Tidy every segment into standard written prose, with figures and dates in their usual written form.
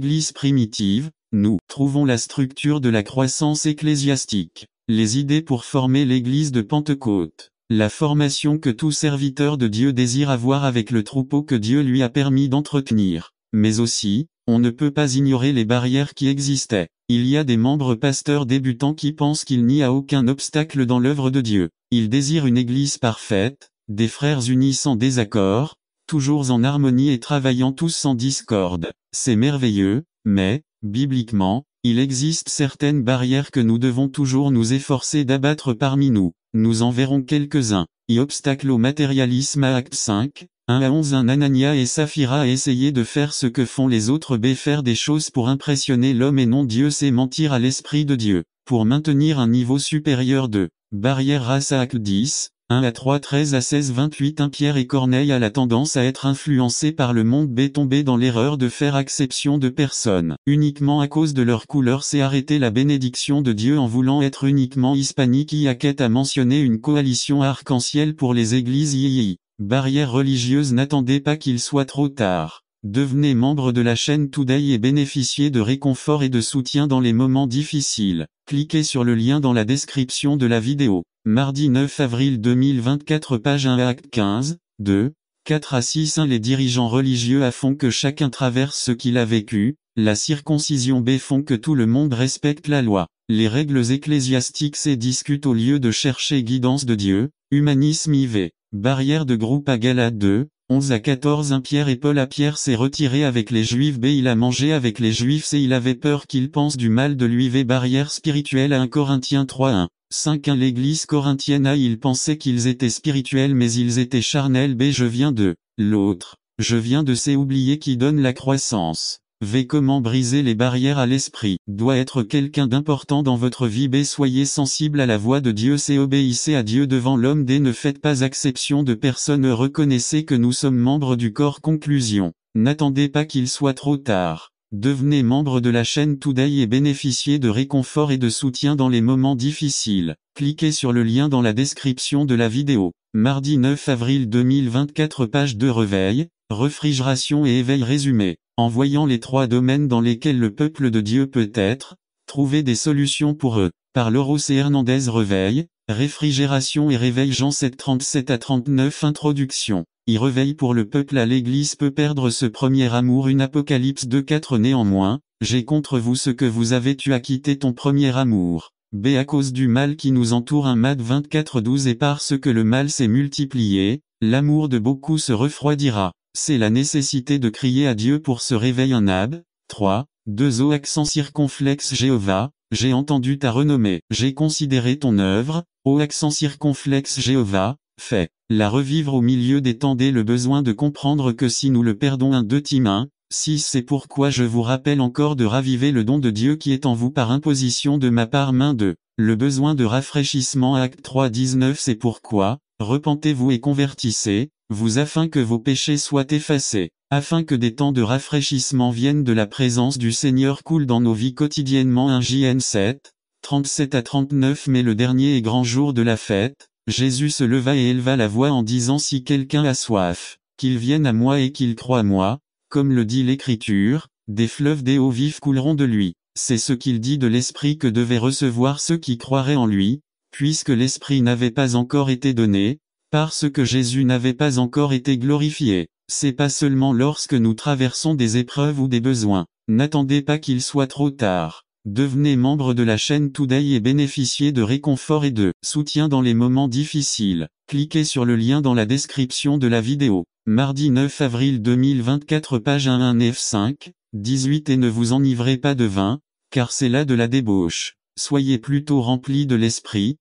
Église primitive, nous trouvons la structure de la croissance ecclésiastique, les idées pour former l'Église de Pentecôte, la formation que tout serviteur de Dieu désire avoir avec le troupeau que Dieu lui a permis d'entretenir. Mais aussi, on ne peut pas ignorer les barrières qui existaient. Il y a des membres pasteurs débutants qui pensent qu'il n'y a aucun obstacle dans l'œuvre de Dieu. Ils désirent une Église parfaite, des frères unis sans désaccord, toujours en harmonie et travaillant tous sans discorde. C'est merveilleux, mais, bibliquement, il existe certaines barrières que nous devons toujours nous efforcer d'abattre parmi nous. Nous en verrons quelques-uns. Obstacle au matérialisme à Actes 5, 1 à 11. Un Anania et Saphira a essayé de faire ce que font les autres, faire des choses pour impressionner l'homme et non Dieu, c'est mentir à l'Esprit de Dieu, pour maintenir un niveau supérieur de barrière race à Actes 10, 1 à 3, 13 à 16, 28. Pierre et Corneille a la tendance à être influencés par le monde tombé dans l'erreur de faire exception de personnes uniquement à cause de leur couleur, c'est arrêter la bénédiction de Dieu en voulant être uniquement hispanique. Iaquette a mentionné une coalition arc-en-ciel pour les églises yii. Barrière religieuse, n'attendez pas qu'il soit trop tard. Devenez membre de la chaîne Today et bénéficiez de réconfort et de soutien dans les moments difficiles. Cliquez sur le lien dans la description de la vidéo. Mardi 9 avril 2024, page 1 Acte 15, 2, 4 à 6. Les dirigeants religieux font que chacun traverse ce qu'il a vécu, la circoncision font que tout le monde respecte la loi. Les règles ecclésiastiques discutent au lieu de chercher guidance de Dieu. Humanisme IV. Barrière de groupe à Galates 2, 11 à 14. Pierre et Paul. Pierre s'est retiré avec les Juifs. Il a mangé avec les Juifs. Il avait peur qu'ils pensent du mal de lui. Barrière spirituelle à 1 Corinthiens 3, 1. 5. L'église corinthienne ils pensaient qu'ils étaient spirituels mais ils étaient charnels. Je viens de l'autre. Je viens de c'est oublier qui donne la croissance. Comment briser les barrières à l'esprit. Doit être quelqu'un d'important dans votre vie. Soyez sensible à la voix de Dieu. Obéissez à Dieu devant l'homme. Ne faites pas exception de personne. Reconnaissez que nous sommes membres du corps. Conclusion. N'attendez pas qu'il soit trop tard. Devenez membre de la chaîne Today et bénéficiez de réconfort et de soutien dans les moments difficiles. Cliquez sur le lien dans la description de la vidéo. Mardi 9 avril 2024, page 2 Réveil, réfrigération et éveil résumé. En voyant les 3 domaines dans lesquels le peuple de Dieu peut être, trouver des solutions pour eux. Par Lauro C. Hernandez. Réveil, réfrigération et réveil. Jean 7, 37 à 39. Introduction. Réveil pour le peuple à l'Église peut perdre ce premier amour. Une Apocalypse 2, 4. Néanmoins, j'ai contre vous ce que vous avez, tu as quitté ton premier amour. À cause du mal qui nous entoure. 1 Matthieu 24, 12. Et parce que le mal s'est multiplié, l'amour de beaucoup se refroidira. C'est la nécessité de crier à Dieu pour ce réveil. 1 Ab 3, 2. Au accent circonflexe. Jéhovah, j'ai entendu ta renommée. J'ai considéré ton œuvre. Au accent circonflexe. Jéhovah, fait la revivre au milieu des temps. Le besoin de comprendre que si nous le perdons. 1 2 Tim 1, 6. C'est pourquoi je vous rappelle encore de raviver le don de Dieu qui est en vous par imposition de ma part. 2. Le besoin de rafraîchissement. Acte 3, 19. C'est pourquoi, repentez-vous et convertissez-vous afin que vos péchés soient effacés, afin que des temps de rafraîchissement viennent de la présence du Seigneur coulent dans nos vies quotidiennement. 1 JN 7, 37 à 39. Mais le dernier et grand jour de la fête, Jésus se leva et éleva la voix en disant: si quelqu'un a soif, qu'il vienne à moi et qu'il croie à moi, comme le dit l'Écriture, des fleuves d'eau vive couleront de lui. C'est ce qu'il dit de l'Esprit que devaient recevoir ceux qui croiraient en lui, puisque l'Esprit n'avait pas encore été donné, parce que Jésus n'avait pas encore été glorifié. C'est pas seulement lorsque nous traversons des épreuves ou des besoins. N'attendez pas qu'il soit trop tard. Devenez membre de la chaîne Today et bénéficiez de réconfort et de soutien dans les moments difficiles. Cliquez sur le lien dans la description de la vidéo. Mardi 9 avril 2024, page 1 F5, 18. Et ne vous enivrez pas de vin, car c'est là de la débauche. Soyez plutôt remplis de l'esprit.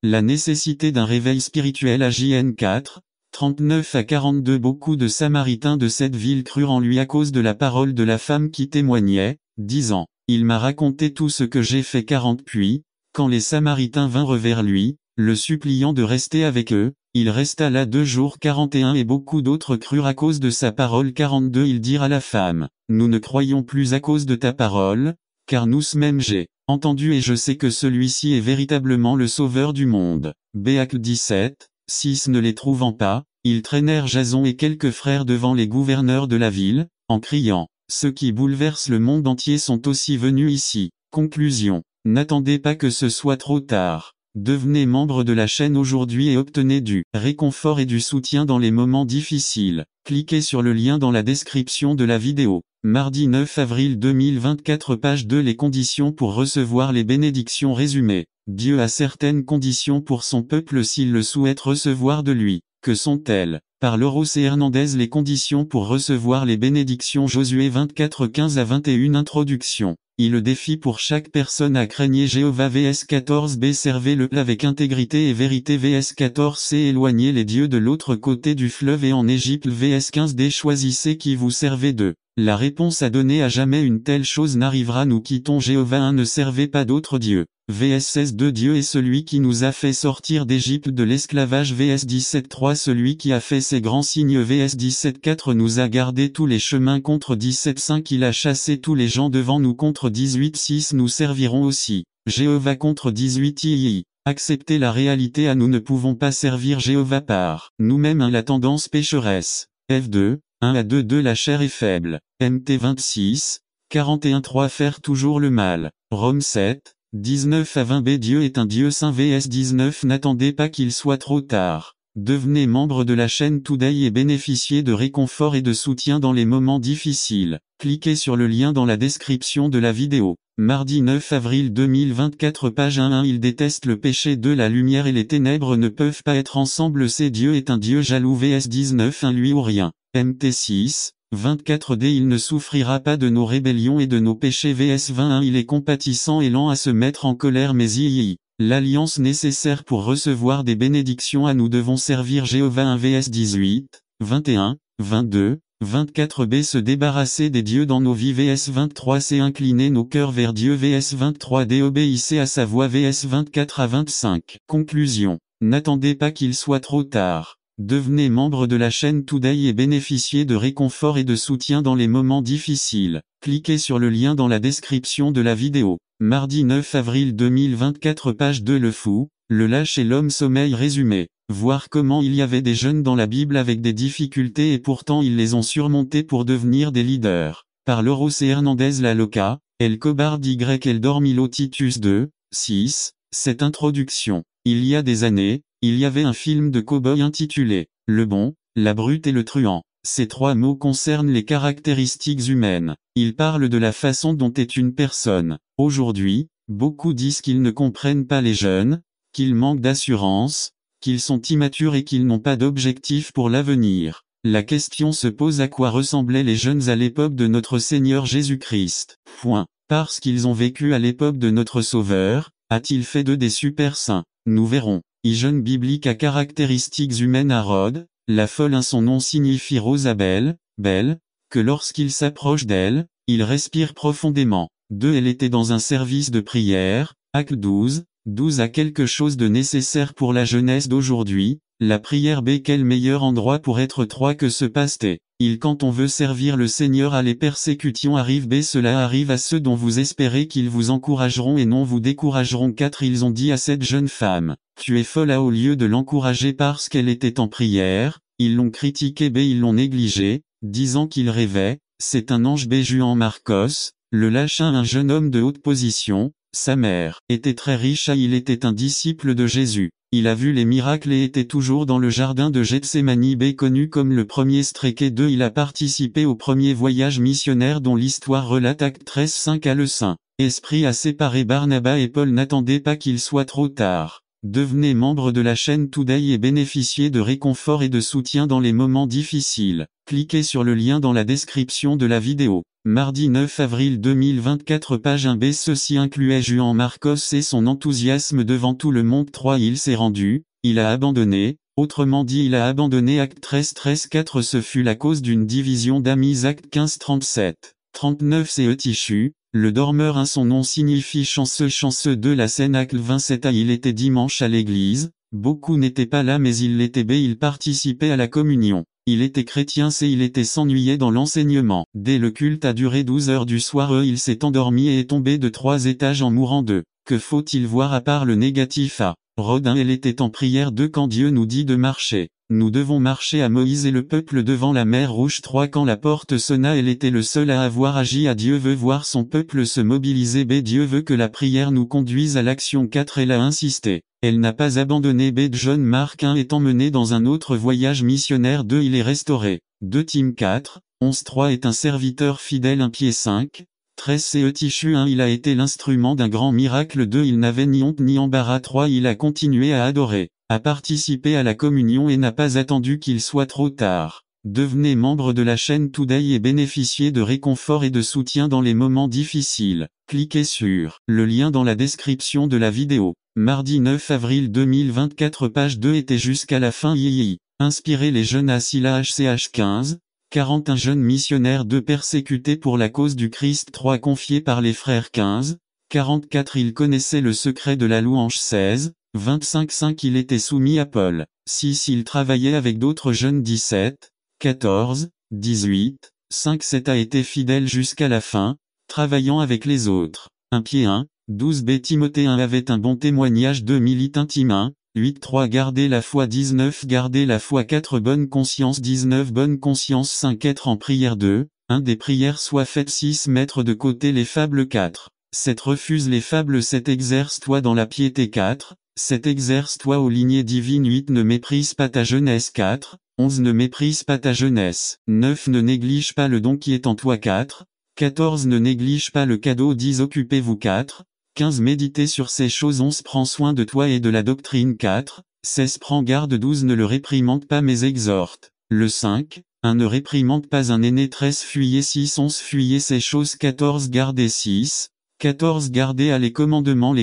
La nécessité d'un réveil spirituel. À JN 4, 39 à 42. Beaucoup de Samaritains de cette ville crurent en lui à cause de la parole de la femme qui témoignait, disant: il m'a raconté tout ce que j'ai fait. 40. Puis, quand les Samaritains vinrent vers lui, le suppliant de rester avec eux, il resta là 2 jours. 41. Et beaucoup d'autres crurent à cause de sa parole. 42. Ils dirent à la femme: nous ne croyons plus à cause de ta parole, car nous-mêmes j'ai entendu et je sais que celui-ci est véritablement le sauveur du monde. Acte 17, 6. Ne les trouvant pas, ils traînèrent Jason et quelques frères devant les gouverneurs de la ville, en criant: Ceux qui bouleversent le monde entier sont aussi venus ici. Conclusion. N'attendez pas que ce soit trop tard. Devenez membre de la chaîne aujourd'hui et obtenez du réconfort et du soutien dans les moments difficiles. Cliquez sur le lien dans la description de la vidéo. Mardi 9 avril 2024 page 2 Les conditions pour recevoir les bénédictions résumées. Dieu a certaines conditions pour son peuple s'il le souhaite recevoir de lui. Que sont-elles? Par Lauro C. Hernandez. Les conditions pour recevoir les bénédictions. Josué 24 15 à 21 Introduction. Le défi pour chaque personne à craigner Jéhovah vs 14b Servez-le avec intégrité et vérité vs 14c Éloignez les dieux de l'autre côté du fleuve et en Égypte vs 15d Choisissez qui vous servez d'eux. La réponse à donner à jamais une telle chose n'arrivera. Nous quittons Jéhovah 1 Ne servez pas d'autres dieux. vs 16 Dieu est celui qui nous a fait sortir d'Égypte de l'esclavage vs 17 Celui qui a fait ces grands signes vs 17 nous a gardé tous les chemins contre 17 Il a chassé tous les gens devant nous contre 18 Nous servirons aussi Jéhovah contre 18 Acceptez la réalité. Nous ne pouvons pas servir Jéhovah par nous-mêmes. La tendance pécheresse. F2 1 à 2 La chair est faible. MT 26 41 3 Faire toujours le mal. Rome 7 19 à 20 Dieu est un Dieu saint vs 19 N'attendez pas qu'il soit trop tard. Devenez membre de la chaîne Today et bénéficiez de réconfort et de soutien dans les moments difficiles. Cliquez sur le lien dans la description de la vidéo. Mardi 9 avril 2024 page 1 Il déteste le péché. La lumière et les ténèbres ne peuvent pas être ensemble. Dieu est un Dieu jaloux vs 19 Lui ou rien. MT 6 24 Il ne souffrira pas de nos rébellions et de nos péchés vs 21 Il est compatissant et lent à se mettre en colère mais l'alliance nécessaire pour recevoir des bénédictions. Nous devons servir Jéhovah 1 vs 18, 21, 22, 24 Se débarrasser des dieux dans nos vies vs 23 Incliner nos cœurs vers Dieu vs 23 Obéissez à sa voix vs 24 à 25 Conclusion. N'attendez pas qu'il soit trop tard. Devenez membre de la chaîne Today et bénéficiez de réconfort et de soutien dans les moments difficiles. Cliquez sur le lien dans la description de la vidéo. Mardi 9 avril 2024 page 2 Le fou, le lâche et l'homme sommeil résumé. Voir comment il y avait des jeunes dans la Bible avec des difficultés et pourtant ils les ont surmontées pour devenir des leaders. Par Lauro C. Hernandez La Loca, El Cobard Y El Dormilo Titus 2, 6. Cette introduction. Il y a des années, il y avait un film de cow-boy intitulé « Le bon, la brute et le truand ». Ces trois mots concernent les caractéristiques humaines. Ils parlent de la façon dont est une personne. Aujourd'hui, beaucoup disent qu'ils ne comprennent pas les jeunes, qu'ils manquent d'assurance, qu'ils sont immatures et qu'ils n'ont pas d'objectif pour l'avenir. La question se pose: à quoi ressemblaient les jeunes à l'époque de notre Seigneur Jésus-Christ? Parce qu'ils ont vécu à l'époque de notre Sauveur, a-t-il fait d'eux des super saints? Nous verrons. Jeune biblique à caractéristiques humaines à Rhodes, la folle son nom signifie Rosabelle, belle, que lorsqu'il s'approche d'elle, il respire profondément. Elle était dans un service de prière, Acte 12 a quelque chose de nécessaire pour la jeunesse d'aujourd'hui, la prière. Quel meilleur endroit pour être que se passe-t-il? Quand on veut servir le Seigneur les persécutions arrivent. Cela arrive à ceux dont vous espérez qu'ils vous encourageront et non vous décourageront. 4 Ils ont dit à cette jeune femme, tu es folle. Au lieu de l'encourager parce qu'elle était en prière, ils l'ont critiqué. Ils l'ont négligé, disant qu'il rêvait. C'est un ange. Juan Marcos, le lâche. Un jeune homme de haute position, sa mère était très riche. Il était un disciple de Jésus. Il a vu les miracles et était toujours dans le jardin de Gethsémani. Connu comme le premier Stréqué 2. Il a participé au premier voyage missionnaire dont l'histoire relate. Acte 13 5 Le Saint-Esprit a séparé Barnabas et Paul. N'attendez pas qu'il soit trop tard. Devenez membre de la chaîne Today et bénéficiez de réconfort et de soutien dans les moments difficiles. Cliquez sur le lien dans la description de la vidéo. Mardi 9 avril 2024 page 1 Ceci incluait Juan Marcos et son enthousiasme devant tout le monde. 3 Il s'est rendu, il a abandonné, autrement dit il a abandonné. Acte 13 4 Ce fut la cause d'une division d'amis. Acte 15 37 39 C'est Tishu, le dormeur. Son nom signifie chanceux 2 La scène. Acte 27 Il était dimanche à l'église, beaucoup n'étaient pas là mais il l'était. Il participait à la communion. Il était chrétien. Il était s'ennuyait dans l'enseignement. Dès le culte a duré 12 heures du soir, il s'est endormi et est tombé de 3 étages en mourant. Que faut-il voir à part le négatif? Rod 1. Elle était en prière 2. Quand Dieu nous dit de marcher, nous devons marcher à Moïse et le peuple devant la mer Rouge 3. Quand la porte sonna, elle était le seul à avoir agi. A Dieu veut voir son peuple se mobiliser. B. Dieu veut que la prière nous conduise à l'action 4. Elle a insisté. Elle n'a pas abandonné. B. John Mark 1 est emmené dans un autre voyage missionnaire 2. Il est restauré. 2 Tim 4, 11 3 est un serviteur fidèle 1 Pied 5, 13 Ce Tishu 1 Il a été l'instrument d'un grand miracle 2 Il n'avait ni honte ni embarras 3 Il a continué à adorer, à participer à la communion et n'a pas attendu qu'il soit trop tard. Devenez membre de la chaîne Today et bénéficiez de réconfort et de soutien dans les moments difficiles. Cliquez sur le lien dans la description de la vidéo. Mardi 9 avril 2024 page 2 était jusqu'à la fin Yii. Inspirer les jeunes à Silla HCH 15, 41 jeunes missionnaires 2 persécutés pour la cause du Christ 3 confiés par les frères 15, 44 Il connaissait le secret de la louange 16, 25 5 Il était soumis à Paul, 6 Il travaillait avec d'autres jeunes 17, 14, 18, 5 7 a été fidèle jusqu'à la fin, travaillant avec les autres. 1 Pied 1, 12 B Timothée 1 avait un bon témoignage 2 Milite intime 1, 8 3 Garder la foi 19 Garder la foi 4 Bonne conscience 19 Bonne conscience 5 Être en prière 2, 1 Des prières soient faites 6 Mettre de côté les fables 4, 7 Refuse les fables 7 Exerce-toi dans la piété 4, 7 Exerce-toi aux lignées divines 8 Ne méprise pas ta jeunesse 4, 11 Ne méprise pas ta jeunesse, 9 Ne néglige pas le don qui est en toi 4, 14 Ne néglige pas le cadeau 10 Occupez-vous 4, 15 Méditez sur ces choses 11 Prends soin de toi et de la doctrine 4, 16 Prends garde 12 Ne le réprimande pas mais exhorte, le 5, 1 Ne réprimande pas un aîné 13 Fuyez 6 11 Fuyez ces choses 14 Gardez 6, 14 Gardez à les commandements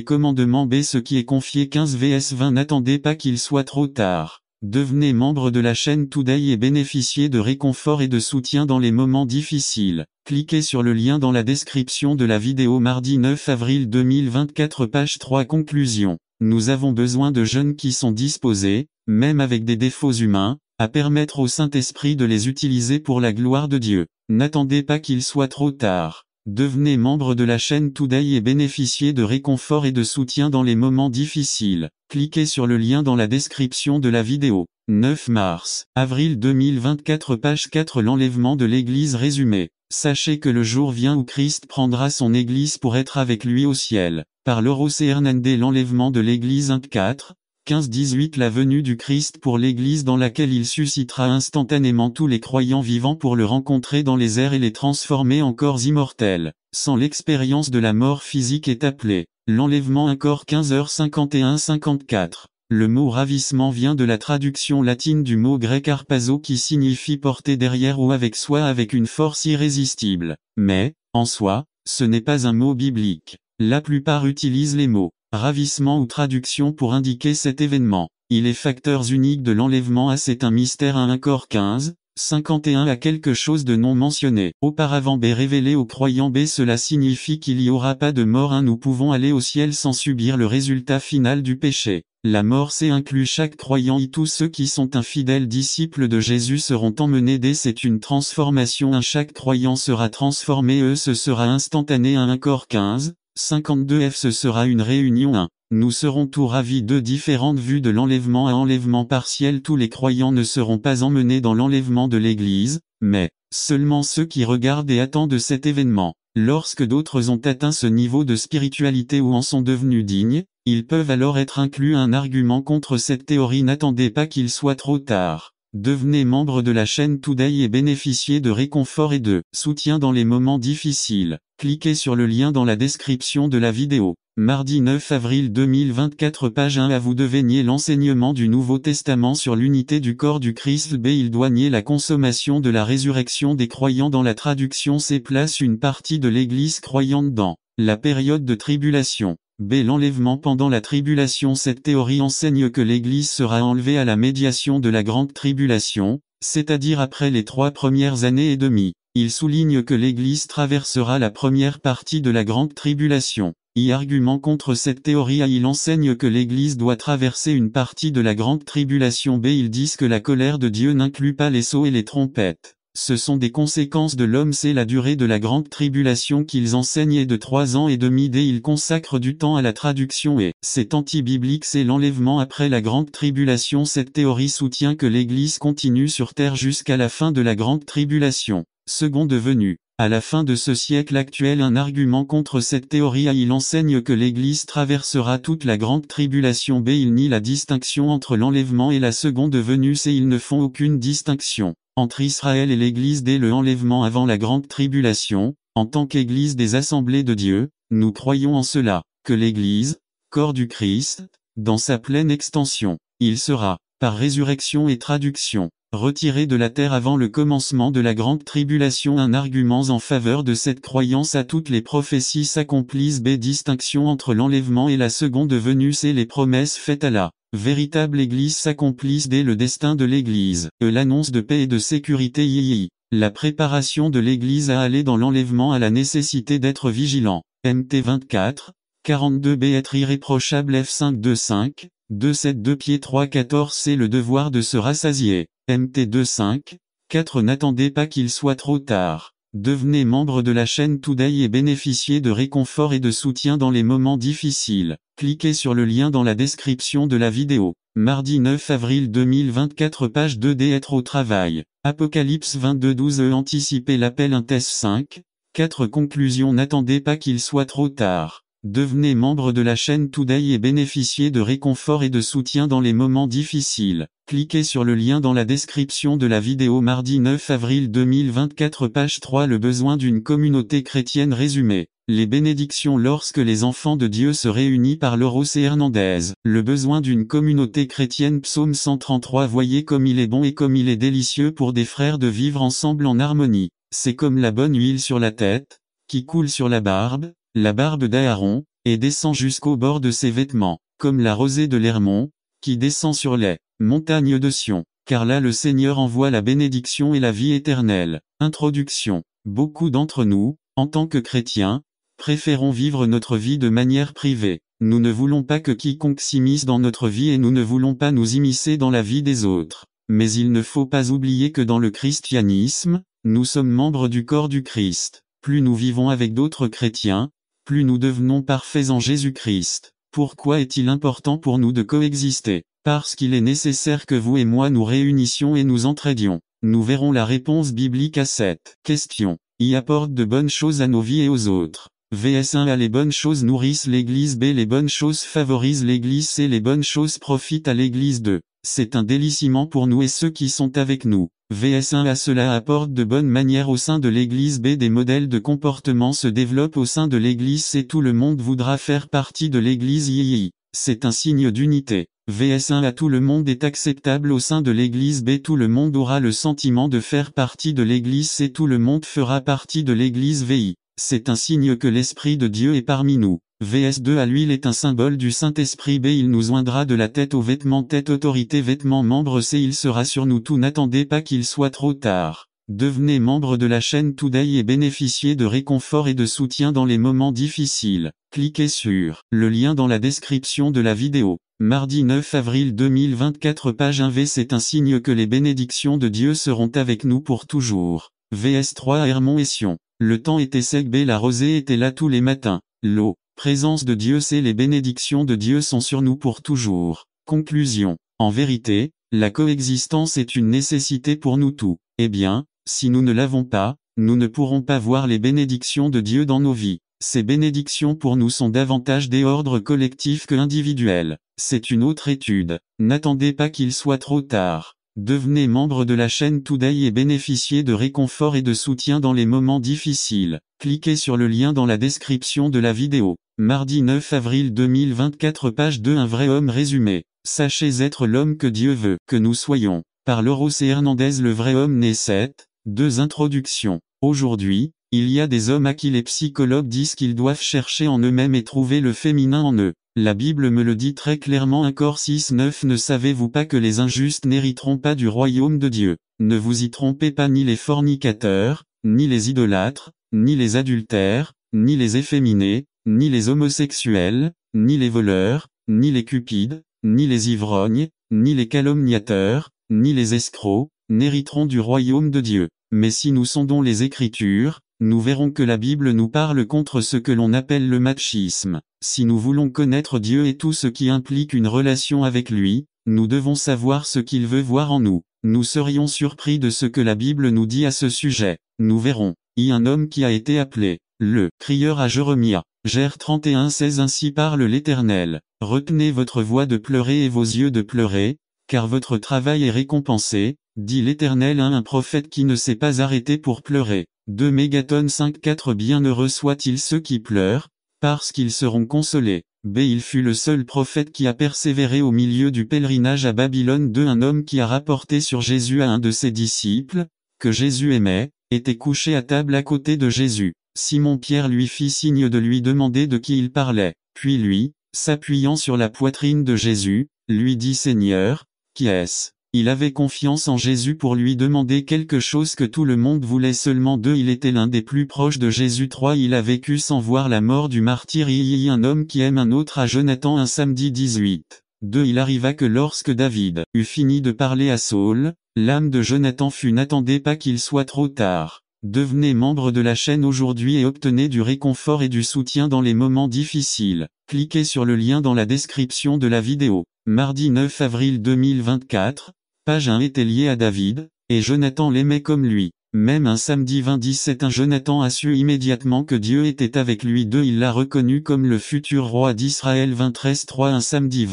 B ce qui est confié 15 vs 20 N'attendez pas qu'il soit trop tard. Devenez membre de la chaîne Today et bénéficiez de réconfort et de soutien dans les moments difficiles. Cliquez sur le lien dans la description de la vidéo mardi 9 avril 2024 page 3 Conclusion. Nous avons besoin de jeunes qui sont disposés, même avec des défauts humains, à permettre au Saint-Esprit de les utiliser pour la gloire de Dieu. N'attendez pas qu'il soit trop tard. Devenez membre de la chaîne Today et bénéficiez de réconfort et de soutien dans les moments difficiles. Cliquez sur le lien dans la description de la vidéo. 9 mars, avril 2024 page 4 L'enlèvement de l'Église résumé. Sachez que le jour vient où Christ prendra son Église pour être avec lui au ciel. Par Lauro C. Hernandez L'enlèvement de l'Église 1 4, 15-18 La venue du Christ pour l'Église dans laquelle il suscitera instantanément tous les croyants vivants pour le rencontrer dans les airs et les transformer en corps immortels. Sans l'expérience de la mort physique est appelé l'enlèvement un corps 15h51-54. Le mot ravissement vient de la traduction latine du mot grec harpazo qui signifie porter derrière ou avec soi avec une force irrésistible. Mais, en soi, ce n'est pas un mot biblique. La plupart utilisent les mots ravissement ou traduction pour indiquer cet événement. Il est facteurs uniques de l'enlèvement. C'est un mystère à un corps 15, 51 à quelque chose de non mentionné. Auparavant B révélé aux croyants B cela signifie qu'il n'y aura pas de mort 1 Nous pouvons aller au ciel sans subir le résultat final du péché. La mort C inclut chaque croyant et tous ceux qui sont infidèles disciples de Jésus seront emmenés D c'est une transformation 1 Chaque croyant sera transformé ce sera instantané 1 corps 15, 52 F ce sera une réunion 1. Nous serons tout ravis de différentes vues de l'enlèvement à enlèvement partiel. Tous les croyants ne seront pas emmenés dans l'enlèvement de l'Église, mais seulement ceux qui regardent et attendent cet événement. Lorsque d'autres ont atteint ce niveau de spiritualité ou en sont devenus dignes, ils peuvent alors être inclus. Un argument contre cette théorie N'attendez pas qu'il soit trop tard. Devenez membre de la chaîne Today et bénéficiez de réconfort et de soutien dans les moments difficiles. Cliquez sur le lien dans la description de la vidéo. Mardi 9 avril 2024 page 1 Vous devez nier l'enseignement du Nouveau Testament sur l'unité du corps du Christ. B Il doit nier la consommation de la résurrection des croyants dans la traduction C place une partie de l'Église croyante dans la période de tribulation. B L'enlèvement pendant la tribulation Cette théorie enseigne que l'Église sera enlevée à la médiation de la grande tribulation, c'est-à-dire après les 3 premières années et demie. Il souligne que l'Église traversera la première partie de la grande tribulation. Argument contre cette théorie il enseigne que l'Église doit traverser une partie de la grande tribulation B Ils disent que la colère de Dieu n'inclut pas les sceaux et les trompettes. Ce sont des conséquences de l'homme, c'est la durée de la grande tribulation qu'ils enseignent est de 3 ans et demi et ils consacrent du temps à la traduction et c'est anti-biblique, c'est l'enlèvement après la grande tribulation. Cette théorie soutient que l'Église continue sur terre jusqu'à la fin de la grande tribulation. Seconde venue. À la fin de ce siècle actuel, un argument contre cette théorie il enseigne que l'Église traversera toute la grande tribulation. Il nie la distinction entre l'enlèvement et la seconde venue, et ils ne font aucune distinction entre Israël et l'Église dès le enlèvement avant la grande tribulation. En tant qu'Église des assemblées de Dieu, nous croyons en cela, que l'Église, corps du Christ, dans sa pleine extension, il sera, par résurrection et traduction, retiré de la terre avant le commencement de la grande tribulation. Un argument en faveur de cette croyance à toutes les prophéties s'accomplissent. Distinction entre l'enlèvement et la seconde venue, c'est les promesses faites à la véritable Église s'accomplissent dès le destin de l'Église. L'annonce de paix et de sécurité. La préparation de l'Église à aller dans l'enlèvement à la nécessité d'être vigilant. MT 24, 42 être irréprochable F5 25, 27 2 pieds 3 14 c'est le devoir de se rassasier. MT 25, 4 n'attendez pas qu'il soit trop tard. Devenez membre de la chaîne Today et bénéficiez de réconfort et de soutien dans les moments difficiles. Cliquez sur le lien dans la description de la vidéo. Mardi 9 avril 2024 page 2D être au travail. Apocalypse 22:12 anticiper l'appel un test 5. 4 conclusions n'attendez pas qu'il soit trop tard. Devenez membre de la chaîne Today et bénéficiez de réconfort et de soutien dans les moments difficiles. Cliquez sur le lien dans la description de la vidéo. Mardi 9 avril 2024 page 3 le besoin d'une communauté chrétienne résumé. Les bénédictions lorsque les enfants de Dieu se réunissent par Rosé Hernandez. Le besoin d'une communauté chrétienne psaume 133 voyez comme il est bon et comme il est délicieux pour des frères de vivre ensemble en harmonie. C'est comme la bonne huile sur la tête, qui coule sur la barbe d'Aaron, et descend jusqu'au bord de ses vêtements, comme la rosée de l'Hermon, qui descend sur les montagnes de Sion, car là le Seigneur envoie la bénédiction et la vie éternelle. Introduction. Beaucoup d'entre nous, en tant que chrétiens, préférons vivre notre vie de manière privée. Nous ne voulons pas que quiconque s'immisce dans notre vie et nous ne voulons pas nous immiscer dans la vie des autres. Mais il ne faut pas oublier que dans le christianisme, nous sommes membres du corps du Christ. Plus nous vivons avec d'autres chrétiens, plus nous devenons parfaits en Jésus-Christ. Pourquoi est-il important pour nous de coexister? Parce qu'il est nécessaire que vous et moi nous réunissions et nous entraidions. Nous verrons la réponse biblique à cette question. Y apporte de bonnes choses à nos vies et aux autres. VS1 A les bonnes choses nourrissent l'Église. B les bonnes choses favorisent l'Église. C les bonnes choses profitent à l'Église. 2. C'est un déliciment pour nous et ceux qui sont avec nous. VS1 A cela apporte de bonnes manières au sein de l'Église. B des modèles de comportement se développent au sein de l'Église. C tout le monde voudra faire partie de l'Église. C'est un signe d'unité. VS1 A tout le monde est acceptable au sein de l'Église. B tout le monde aura le sentiment de faire partie de l'Église. C tout le monde fera partie de l'Église. VI. C'est un signe que l'Esprit de Dieu est parmi nous. VS2 A l'huile est un symbole du Saint-Esprit. B il nous oindra de la tête aux vêtements. Tête autorité vêtements membre. C il sera sur nous tout. N'attendez pas qu'il soit trop tard. Devenez membre de la chaîne Today et bénéficiez de réconfort et de soutien dans les moments difficiles. Cliquez sur le lien dans la description de la vidéo. Mardi 9 avril 2024 page 1 V c'est un signe que les bénédictions de Dieu seront avec nous pour toujours. VS3 à Hermon et Sion. Le temps était sec. B la rosée était là tous les matins. L'eau. Présence de Dieu c'est les bénédictions de Dieu sont sur nous pour toujours. Conclusion. En vérité, la coexistence est une nécessité pour nous tous. Eh bien, si nous ne l'avons pas, nous ne pourrons pas voir les bénédictions de Dieu dans nos vies. Ces bénédictions pour nous sont davantage des ordres collectifs que individuels. C'est une autre étude. N'attendez pas qu'il soit trop tard. Devenez membre de la chaîne Today et bénéficiez de réconfort et de soutien dans les moments difficiles. Cliquez sur le lien dans la description de la vidéo. Mardi 9 avril 2024 page 2 Un vrai homme résumé. Sachez être l'homme que Dieu veut que nous soyons. Par Rosé Hernandez le vrai homme naît 7. 2 Introduction. Aujourd'hui, il y a des hommes à qui les psychologues disent qu'ils doivent chercher en eux-mêmes et trouver le féminin en eux. La Bible me le dit très clairement 1 Cor 6:9 Ne savez-vous pas que les injustes n'hériteront pas du royaume de Dieu? Ne vous y trompez pas ni les fornicateurs, ni les idolâtres, ni les adultères, ni les efféminés, ni les homosexuels, ni les voleurs, ni les cupides, ni les ivrognes, ni les calomniateurs, ni les escrocs, n'hériteront du royaume de Dieu. Mais si nous sondons les Écritures, nous verrons que la Bible nous parle contre ce que l'on appelle le machisme. Si nous voulons connaître Dieu et tout ce qui implique une relation avec lui, nous devons savoir ce qu'il veut voir en nous. Nous serions surpris de ce que la Bible nous dit à ce sujet. Nous verrons. Il y a un homme qui a été appelé le crieur à Jérémie. Jer 31:16. Ainsi parle l'Éternel. Retenez votre voix de pleurer et vos yeux de pleurer, car votre travail est récompensé, dit l'Éternel à un prophète qui ne s'est pas arrêté pour pleurer. 2 Mégaton 5:4. Bienheureux soient-ils ceux qui pleurent, parce qu'ils seront consolés. B. Il fut le seul prophète qui a persévéré au milieu du pèlerinage à Babylone. 2. Un homme qui a rapporté sur Jésus à un de ses disciples, que Jésus aimait, était couché à table à côté de Jésus. Simon-Pierre lui fit signe de lui demander de qui il parlait. Puis lui, s'appuyant sur la poitrine de Jésus, lui dit: Seigneur, qui est-ce? Il avait confiance en Jésus pour lui demander quelque chose que tout le monde voulait seulement. 2. Il était l'un des plus proches de Jésus. 3. Il a vécu sans voir la mort du martyr. Un homme qui aime un autre à Jonathan. Un samedi 18. 2. Il arriva que lorsque David eut fini de parler à Saül, l'âme de Jonathan fut: n'attendez pas qu'il soit trop tard. Devenez membre de la chaîne aujourd'hui et obtenez du réconfort et du soutien dans les moments difficiles. Cliquez sur le lien dans la description de la vidéo. Mardi 9 avril 2024. Page 1 était lié à David, et Jonathan l'aimait comme lui. Même un samedi 20-17. Un Jonathan a su immédiatement que Dieu était avec lui. 2. Il l'a reconnu comme le futur roi d'Israël. 23-3. Un samedi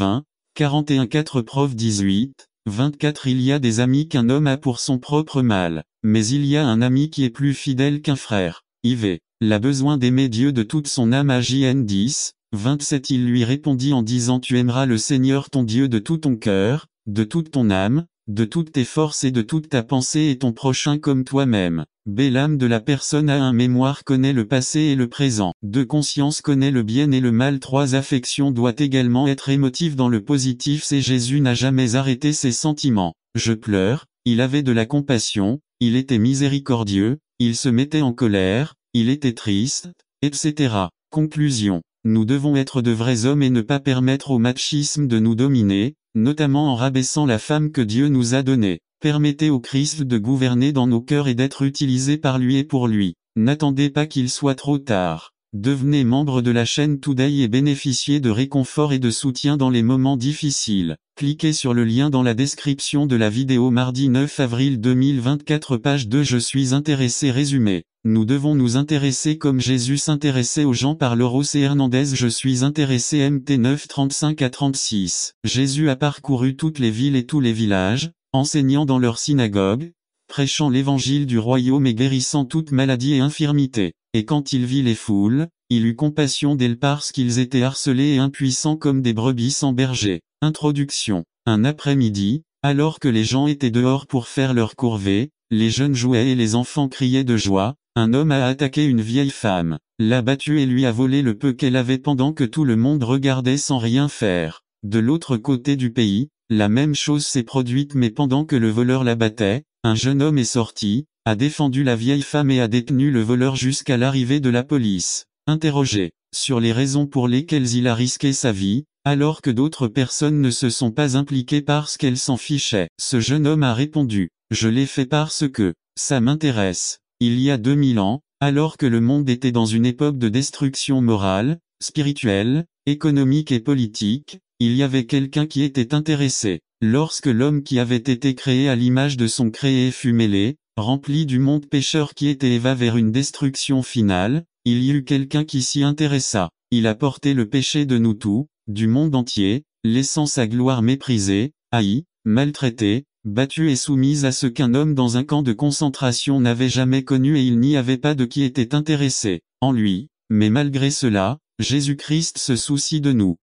20-41-4. Prof 18-24. Il y a des amis qu'un homme a pour son propre mal, mais il y a un ami qui est plus fidèle qu'un frère. IV. L'a besoin d'aimer Dieu de toute son âme. À JN 10-27. Il lui répondit en disant: tu aimeras le Seigneur ton Dieu de tout ton cœur, de toute ton âme, de toutes tes forces et de toute ta pensée, et ton prochain comme toi-même. B. L'âme de la personne a un mémoire, connaît le passé et le présent. 2. Conscience connaît le bien et le mal. 3. Affection doit également être émotive dans le positif. C. Jésus n'a jamais arrêté ses sentiments. Je pleure, il avait de la compassion, il était miséricordieux, il se mettait en colère, il était triste, etc. Conclusion. Nous devons être de vrais hommes et ne pas permettre au machisme de nous dominer, notamment en rabaissant la femme que Dieu nous a donnée. Permettez au Christ de gouverner dans nos cœurs et d'être utilisé par lui et pour lui. N'attendez pas qu'il soit trop tard. Devenez membre de la chaîne Today et bénéficiez de réconfort et de soutien dans les moments difficiles. Cliquez sur le lien dans la description de la vidéo. Mardi 9 avril 2024. Page 2. Je suis intéressé. Résumé. Nous devons nous intéresser comme Jésus s'intéressait aux gens. Par Lauro C. Hernandez. Je suis intéressé. MT 9 35-36. Jésus a parcouru toutes les villes et tous les villages, enseignant dans leurs synagogues, prêchant l'évangile du royaume et guérissant toute maladie et infirmité. Et quand il vit les foules, il eut compassion d'elles parce qu'ils étaient harcelés et impuissants comme des brebis sans berger. Introduction. Un après-midi, alors que les gens étaient dehors pour faire leur courvée, les jeunes jouaient et les enfants criaient de joie, un homme a attaqué une vieille femme, l'a battue et lui a volé le peu qu'elle avait pendant que tout le monde regardait sans rien faire. De l'autre côté du pays, la même chose s'est produite, mais pendant que le voleur la battait, un jeune homme est sorti, a défendu la vieille femme et a détenu le voleur jusqu'à l'arrivée de la police. Interrogé sur les raisons pour lesquelles il a risqué sa vie, alors que d'autres personnes ne se sont pas impliquées parce qu'elles s'en fichaient, ce jeune homme a répondu: je l'ai fait parce que ça m'intéresse. Il y a 2000 ans, alors que le monde était dans une époque de destruction morale, spirituelle, économique et politique, il y avait quelqu'un qui était intéressé. Lorsque l'homme qui avait été créé à l'image de son créé fut mêlé, rempli du monde pécheur qui était Eva vers une destruction finale, il y eut quelqu'un qui s'y intéressa. Il a porté le péché de nous tous, du monde entier, laissant sa gloire méprisée, haïe, maltraitée, battue et soumise à ce qu'un homme dans un camp de concentration n'avait jamais connu, et il n'y avait pas de qui était intéressé en lui. Mais malgré cela, Jésus-Christ se soucie de nous.